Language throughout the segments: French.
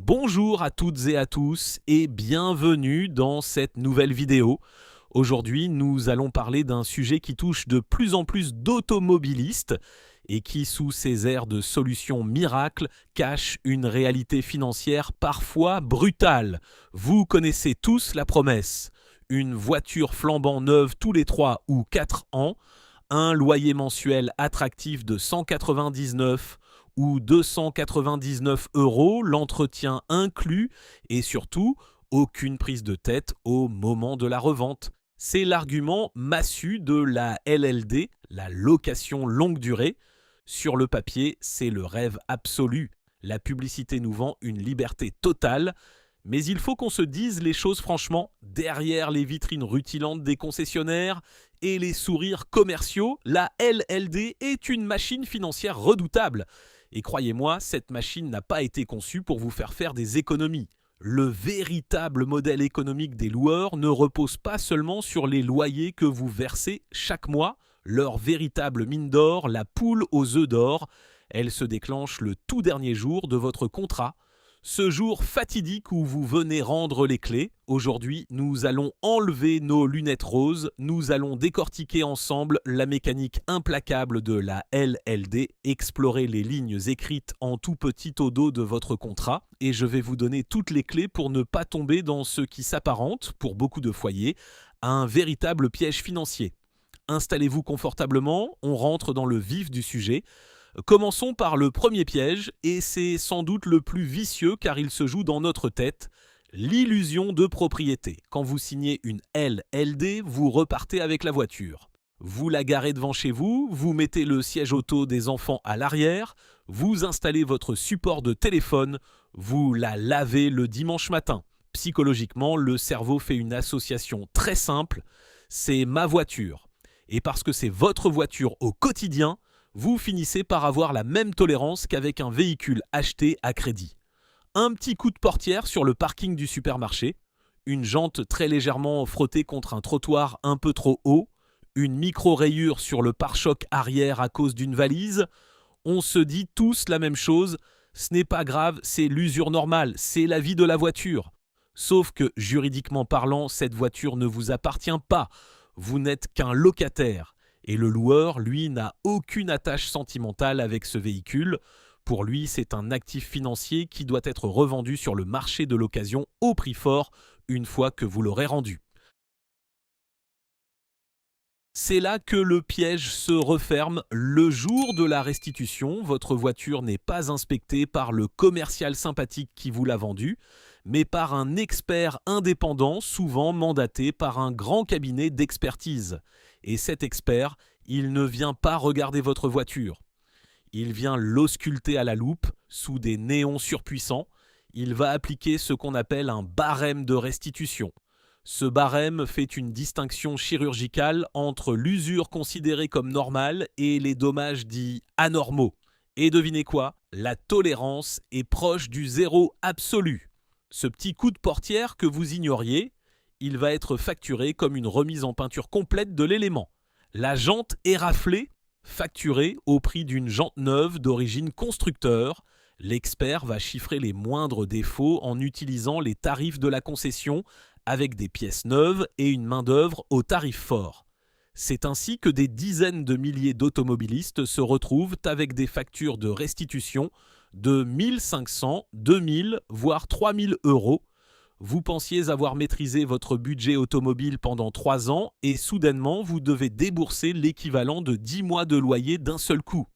Bonjour à toutes et à tous et bienvenue dans cette nouvelle vidéo. Aujourd'hui, nous allons parler d'un sujet qui touche de plus en plus d'automobilistes et qui, sous ses airs de solutions miracles, cache une réalité financière parfois brutale. Vous connaissez tous la promesse. Une voiture flambant neuve tous les 3 ou 4 ans, un loyer mensuel attractif de 199 ou 299 €, l'entretien inclus et surtout aucune prise de tête au moment de la revente. C'est l'argument massu de la LLD, la location longue durée. Sur le papier, c'est le rêve absolu. La publicité nous vend une liberté totale. Mais il faut qu'on se dise les choses franchement, derrière les vitrines rutilantes des concessionnaires et les sourires commerciaux, la LLD est une machine financière redoutable. Et croyez-moi, cette machine n'a pas été conçue pour vous faire des économies. Le véritable modèle économique des loueurs ne repose pas seulement sur les loyers que vous versez chaque mois, leur véritable mine d'or, la poule aux œufs d'or. Elle se déclenche le tout dernier jour de votre contrat. Ce jour fatidique où vous venez rendre les clés. Aujourd'hui, nous allons enlever nos lunettes roses, nous allons décortiquer ensemble la mécanique implacable de la LLD, explorer les lignes écrites en tout petit au dos de votre contrat, et je vais vous donner toutes les clés pour ne pas tomber dans ce qui s'apparente, pour beaucoup de foyers, à un véritable piège financier. Installez-vous confortablement, on rentre dans le vif du sujet. Commençons par le premier piège, et c'est sans doute le plus vicieux car il se joue dans notre tête, l'illusion de propriété. Quand vous signez une LLD, vous repartez avec la voiture. Vous la garez devant chez vous, vous mettez le siège auto des enfants à l'arrière, vous installez votre support de téléphone, vous la lavez le dimanche matin. Psychologiquement, le cerveau fait une association très simple, c'est ma voiture. Et parce que c'est votre voiture au quotidien, vous finissez par avoir la même tolérance qu'avec un véhicule acheté à crédit. Un petit coup de portière sur le parking du supermarché, une jante très légèrement frottée contre un trottoir un peu trop haut, une micro-rayure sur le pare-choc arrière à cause d'une valise, on se dit tous la même chose, ce n'est pas grave, c'est l'usure normale, c'est la vie de la voiture. Sauf que, juridiquement parlant, cette voiture ne vous appartient pas, vous n'êtes qu'un locataire. Et le loueur, lui, n'a aucune attache sentimentale avec ce véhicule. Pour lui, c'est un actif financier qui doit être revendu sur le marché de l'occasion au prix fort une fois que vous l'aurez rendu. C'est là que le piège se referme. Le jour de la restitution, votre voiture n'est pas inspectée par le commercial sympathique qui vous l'a vendue, mais par un expert indépendant, souvent mandaté par un grand cabinet d'expertise. Et cet expert, il ne vient pas regarder votre voiture. Il vient l'ausculter à la loupe, sous des néons surpuissants. Il va appliquer ce qu'on appelle un barème de restitution. Ce barème fait une distinction chirurgicale entre l'usure considérée comme normale et les dommages dits anormaux. Et devinez quoi ? La tolérance est proche du zéro absolu. Ce petit coup de portière que vous ignoriez, il va être facturé comme une remise en peinture complète de l'élément. La jante est raflée, facturée au prix d'une jante neuve d'origine constructeur. L'expert va chiffrer les moindres défauts en utilisant les tarifs de la concession avec des pièces neuves et une main-d'œuvre au tarif fort. C'est ainsi que des dizaines de milliers d'automobilistes se retrouvent avec des factures de restitution de 1 500, 2 000, voire 3 000 €. Vous pensiez avoir maîtrisé votre budget automobile pendant 3 ans et soudainement vous devez débourser l'équivalent de 10 mois de loyer d'un seul coup.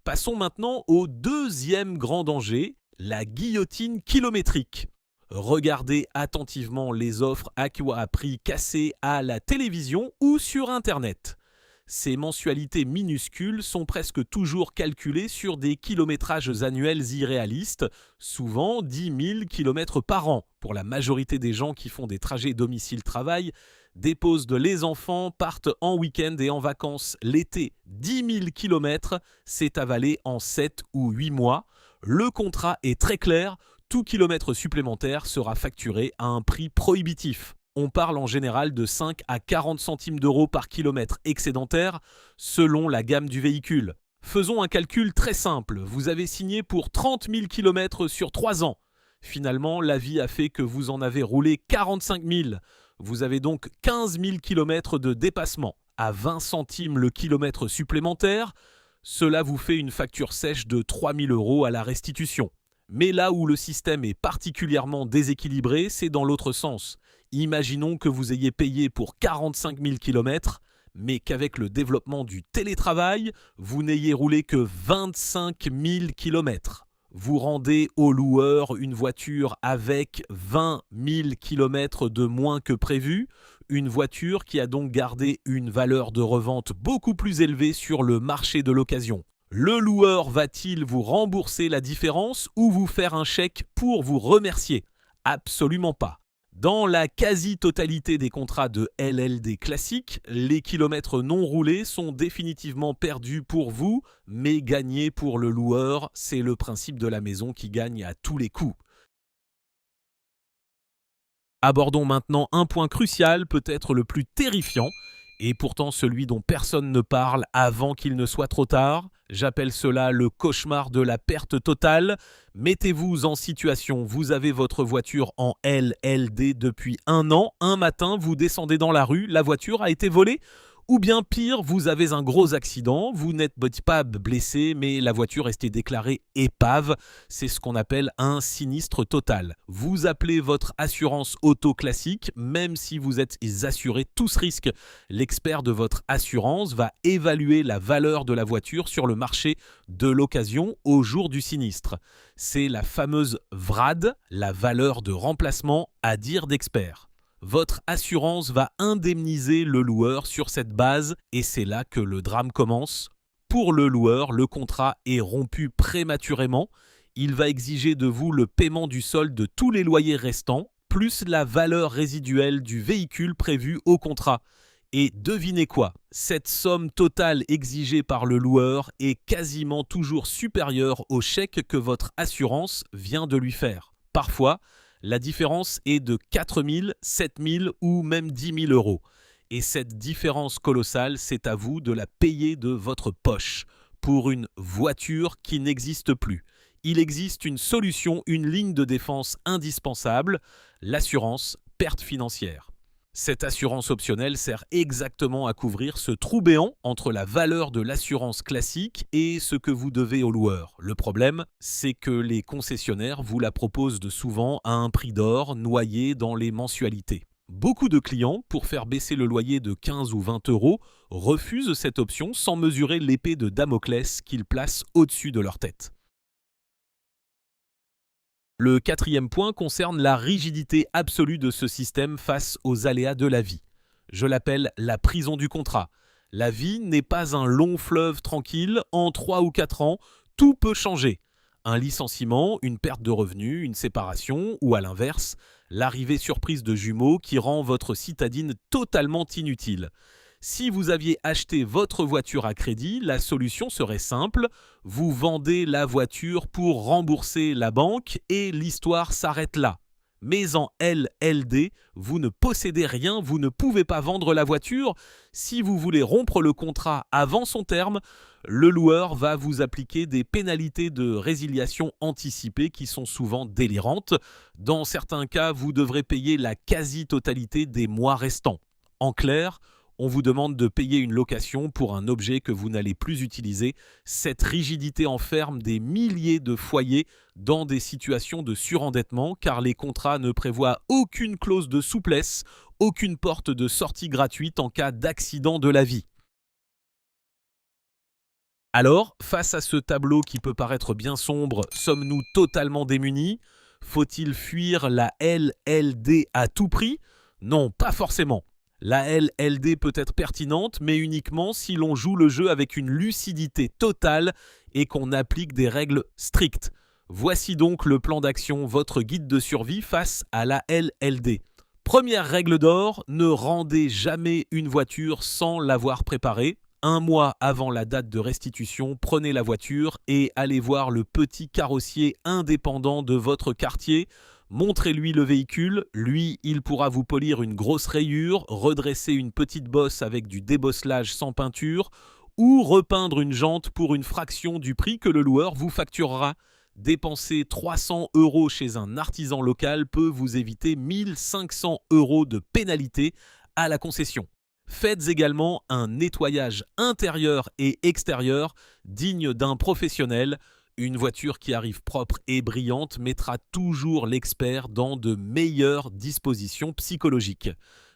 Passons maintenant au deuxième grand danger, la guillotine kilométrique. Regardez attentivement les offres à prix cassés à la télévision ou sur Internet. Ces mensualités minuscules sont presque toujours calculées sur des kilométrages annuels irréalistes, souvent 10 000 km par an. Pour la majorité des gens qui font des trajets domicile-travail, déposent les enfants, partent en week-end et en vacances l'été. 10 000 km, c'est avalé en 7 ou 8 mois. Le contrat est très clair, tout kilomètre supplémentaire sera facturé à un prix prohibitif. On parle en général de 5 à 40 centimes d'euros par kilomètre excédentaire selon la gamme du véhicule. Faisons un calcul très simple. Vous avez signé pour 30 000 km sur 3 ans. Finalement, la vie a fait que vous en avez roulé 45 000. Vous avez donc 15 000 km de dépassement. À 20 centimes le kilomètre supplémentaire, cela vous fait une facture sèche de 3 000 € à la restitution. Mais là où le système est particulièrement déséquilibré, c'est dans l'autre sens. Imaginons que vous ayez payé pour 45 000 km, mais qu'avec le développement du télétravail, vous n'ayez roulé que 25 000 km. Vous rendez au loueur une voiture avec 20 000 km de moins que prévu, une voiture qui a donc gardé une valeur de revente beaucoup plus élevée sur le marché de l'occasion. Le loueur va-t-il vous rembourser la différence ou vous faire un chèque pour vous remercier? Absolument pas. Dans la quasi-totalité des contrats de LLD classiques, les kilomètres non roulés sont définitivement perdus pour vous, mais gagnés pour le loueur. C'est le principe de la maison qui gagne à tous les coups. Abordons maintenant un point crucial, peut-être le plus terrifiant, et pourtant celui dont personne ne parle avant qu'il ne soit trop tard. J'appelle cela le cauchemar de la perte totale. Mettez-vous en situation, vous avez votre voiture en LLD depuis 1 an, un matin vous descendez dans la rue, la voiture a été volée. Ou bien pire, vous avez un gros accident, vous n'êtes pas blessé, mais la voiture est déclarée épave. C'est ce qu'on appelle un sinistre total. Vous appelez votre assurance auto classique, même si vous êtes assuré tout ce risque. L'expert de votre assurance va évaluer la valeur de la voiture sur le marché de l'occasion au jour du sinistre. C'est la fameuse VRAD, la valeur de remplacement à dire d'expert. Votre assurance va indemniser le loueur sur cette base et c'est là que le drame commence. Pour le loueur, le contrat est rompu prématurément. Il va exiger de vous le paiement du solde de tous les loyers restants, plus la valeur résiduelle du véhicule prévu au contrat. Et devinez quoi? Cette somme totale exigée par le loueur est quasiment toujours supérieure au chèque que votre assurance vient de lui faire. Parfois, la différence est de 4 000, 7 000 ou même 10 000 €. Et cette différence colossale, c'est à vous de la payer de votre poche pour une voiture qui n'existe plus. Il existe une solution, une ligne de défense indispensable, l'assurance perte financière. Cette assurance optionnelle sert exactement à couvrir ce trou béant entre la valeur de l'assurance classique et ce que vous devez au loueur. Le problème, c'est que les concessionnaires vous la proposent de souvent à un prix d'or noyé dans les mensualités. Beaucoup de clients, pour faire baisser le loyer de 15 ou 20 €, refusent cette option sans mesurer l'épée de Damoclès qu'ils placent au-dessus de leur tête. Le 4e point concerne la rigidité absolue de ce système face aux aléas de la vie. Je l'appelle la prison du contrat. La vie n'est pas un long fleuve tranquille, en 3 ou 4 ans, tout peut changer. Un licenciement, une perte de revenus, une séparation ou à l'inverse, l'arrivée surprise de jumeaux qui rend votre citadine totalement inutile. Si vous aviez acheté votre voiture à crédit, la solution serait simple. Vous vendez la voiture pour rembourser la banque et l'histoire s'arrête là. Mais en LLD, vous ne possédez rien, vous ne pouvez pas vendre la voiture. Si vous voulez rompre le contrat avant son terme, le loueur va vous appliquer des pénalités de résiliation anticipée qui sont souvent délirantes. Dans certains cas, vous devrez payer la quasi-totalité des mois restants. En clair, on vous demande de payer une location pour un objet que vous n'allez plus utiliser. Cette rigidité enferme des milliers de foyers dans des situations de surendettement car les contrats ne prévoient aucune clause de souplesse, aucune porte de sortie gratuite en cas d'accident de la vie. Alors, face à ce tableau qui peut paraître bien sombre, sommes-nous totalement démunis? Faut-il fuir la LLD à tout prix? Non, pas forcément. La LLD peut être pertinente, mais uniquement si l'on joue le jeu avec une lucidité totale et qu'on applique des règles strictes. Voici donc le plan d'action, votre guide de survie face à la LLD. Première règle d'or, ne rendez jamais une voiture sans l'avoir préparée. 1 mois avant la date de restitution, prenez la voiture et allez voir le petit carrossier indépendant de votre quartier. Montrez-lui le véhicule, lui, il pourra vous polir une grosse rayure, redresser une petite bosse avec du débosselage sans peinture ou repeindre une jante pour une fraction du prix que le loueur vous facturera. Dépenser 300 € chez un artisan local peut vous éviter 1500 € de pénalité à la concession. Faites également un nettoyage intérieur et extérieur digne d'un professionnel. Une voiture qui arrive propre et brillante mettra toujours l'expert dans de meilleures dispositions psychologiques.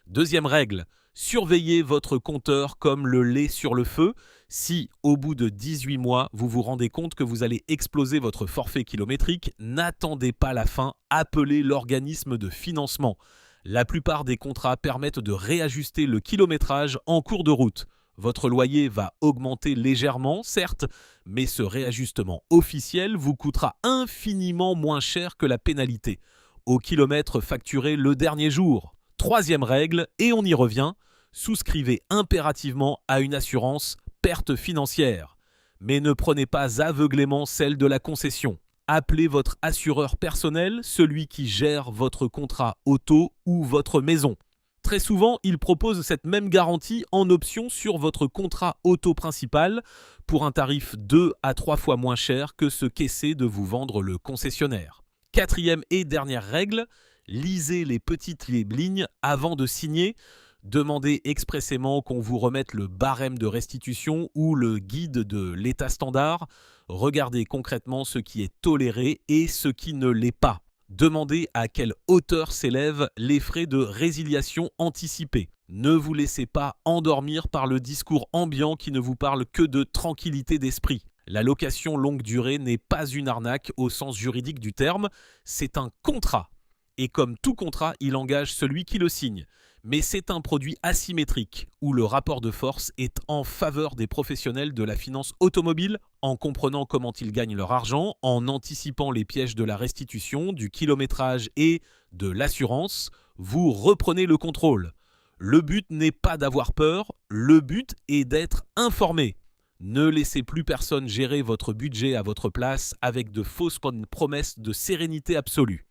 Deuxième règle, surveillez votre compteur comme le lait sur le feu. Si, au bout de 18 mois, vous vous rendez compte que vous allez exploser votre forfait kilométrique, n'attendez pas la fin, appelez l'organisme de financement. La plupart des contrats permettent de réajuster le kilométrage en cours de route. Votre loyer va augmenter légèrement, certes, mais ce réajustement officiel vous coûtera infiniment moins cher que la pénalité, au kilomètre facturé le dernier jour. Troisième règle, et on y revient, souscrivez impérativement à une assurance perte financière. Mais ne prenez pas aveuglément celle de la concession. Appelez votre assureur personnel, celui qui gère votre contrat auto ou votre maison. Très souvent, il propose cette même garantie en option sur votre contrat auto principal pour un tarif 2 à 3 fois moins cher que ce qu'essaie de vous vendre le concessionnaire. Quatrième et dernière règle, lisez les petites lignes avant de signer. Demandez expressément qu'on vous remette le barème de restitution ou le guide de l'état standard. Regardez concrètement ce qui est toléré et ce qui ne l'est pas. Demandez à quelle hauteur s'élèvent les frais de résiliation anticipés. Ne vous laissez pas endormir par le discours ambiant qui ne vous parle que de tranquillité d'esprit. La location longue durée n'est pas une arnaque au sens juridique du terme, c'est un contrat. Et comme tout contrat, il engage celui qui le signe. Mais c'est un produit asymétrique où le rapport de force est en faveur des professionnels de la finance automobile en comprenant comment ils gagnent leur argent, en anticipant les pièges de la restitution, du kilométrage et de l'assurance. Vous reprenez le contrôle. Le but n'est pas d'avoir peur, le but est d'être informé. Ne laissez plus personne gérer votre budget à votre place avec de fausses promesses de sérénité absolue.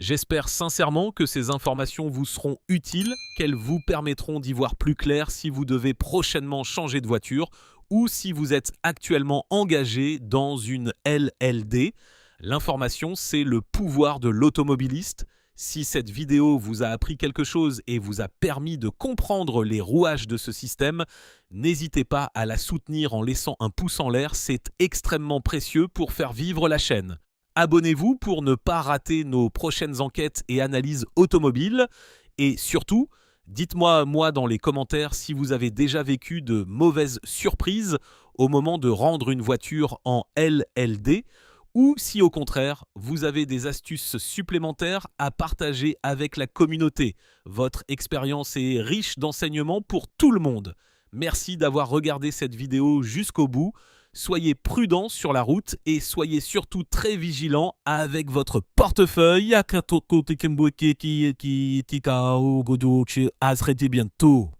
J'espère sincèrement que ces informations vous seront utiles, qu'elles vous permettront d'y voir plus clair si vous devez prochainement changer de voiture ou si vous êtes actuellement engagé dans une LLD. L'information, c'est le pouvoir de l'automobiliste. Si cette vidéo vous a appris quelque chose et vous a permis de comprendre les rouages de ce système, n'hésitez pas à la soutenir en laissant un pouce en l'air, c'est extrêmement précieux pour faire vivre la chaîne. Abonnez-vous pour ne pas rater nos prochaines enquêtes et analyses automobiles. Et surtout, dites-moi dans les commentaires si vous avez déjà vécu de mauvaises surprises au moment de rendre une voiture en LLD ou si au contraire, vous avez des astuces supplémentaires à partager avec la communauté. Votre expérience est riche d'enseignements pour tout le monde. Merci d'avoir regardé cette vidéo jusqu'au bout. Soyez prudents sur la route et soyez surtout très vigilants avec votre portefeuille. À bientôt.